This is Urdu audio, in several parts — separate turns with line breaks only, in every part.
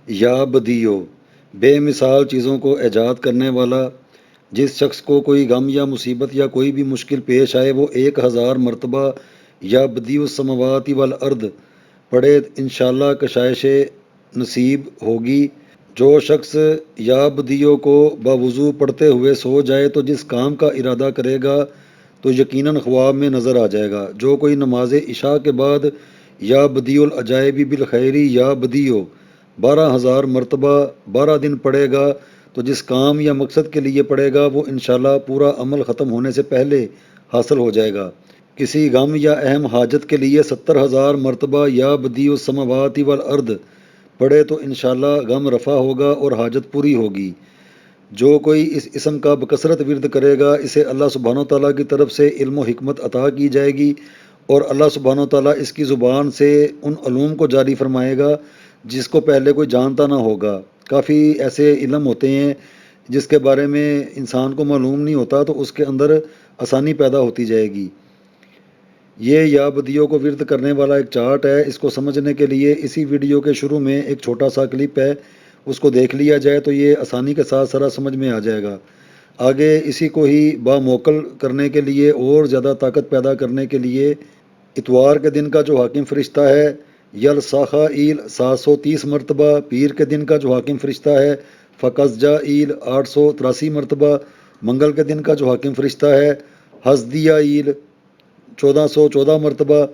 یا بدیو، بے مثال چیزوں کو ایجاد کرنے والا، جس شخص کو کوئی غم یا مصیبت یا کوئی بھی مشکل پیش آئے وہ 1000 مرتبہ یا بدیو السماوات والارض پڑھے، انشاءاللہ کشائش نصیب ہوگی۔ جو شخص یا بدیو کو باوضو پڑھتے ہوئے سو جائے تو جس کام کا ارادہ کرے گا تو یقیناً خواب میں نظر آ جائے گا۔ جو کوئی نماز عشاء کے بعد یا بدیو العجائب بالخیری یا بدیو 12000 مرتبہ 12 دن پڑھے گا تو جس کام یا مقصد کے لیے پڑھے گا وہ انشاءاللہ پورا عمل ختم ہونے سے پہلے حاصل ہو جائے گا۔ کسی غم یا اہم حاجت کے لیے 70000 مرتبہ یا بدیو السماوات والارض پڑھے تو انشاءاللہ غم رفع ہوگا اور حاجت پوری ہوگی۔ جو کوئی اس اسم کا بکثرت ورد کرے گا اسے اللہ سبحانہ وتعالیٰ کی طرف سے علم و حکمت عطا کی جائے گی اور اللہ سبحانہ وتعالیٰ اس کی زبان سے ان علوم کو جاری فرمائے گا جس کو پہلے کوئی جانتا نہ ہوگا۔ کافی ایسے علم ہوتے ہیں جس کے بارے میں انسان کو معلوم نہیں ہوتا تو اس کے اندر آسانی پیدا ہوتی جائے گی۔ یہ یا بدیو کو ورد کرنے والا ایک چارٹ ہے۔ اس کو سمجھنے کے لیے اسی ویڈیو کے شروع میں ایک چھوٹا سا کلپ ہے، اس کو دیکھ لیا جائے تو یہ آسانی کے ساتھ سارا سمجھ میں آ جائے گا۔ آگے اسی کو ہی باموکل کرنے کے لیے اور زیادہ طاقت پیدا کرنے کے لیے اتوار کے دن کا جو حاکم فرشتہ ہے یلساخا ایل 730 مرتبہ، پیر کے دن کا جو حاکم فرشتہ ہے فقزجا ایل 883 مرتبہ، منگل کے دن کا جو حاکم فرشتہ ہے حزدیہ ایل 1414 مرتبہ،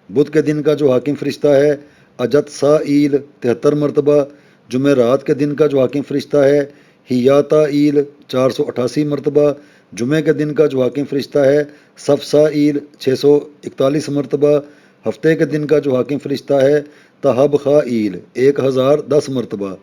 بدھ کے دن کا جو حاکم فرشتہ ہے اجت سا ایل 73 مرتبہ، جمعرات کے دن کا جو حاکم فرشتہ ہے ہیاتا ایل 488 مرتبہ، جمعے کے دن کا جو حاکم فرشتہ ہے صفسا ایل 641 مرتبہ، ہفتے کے دن کا جو حاکم فرشتہ ہے تہب خا ایل 1010 مرتبہ۔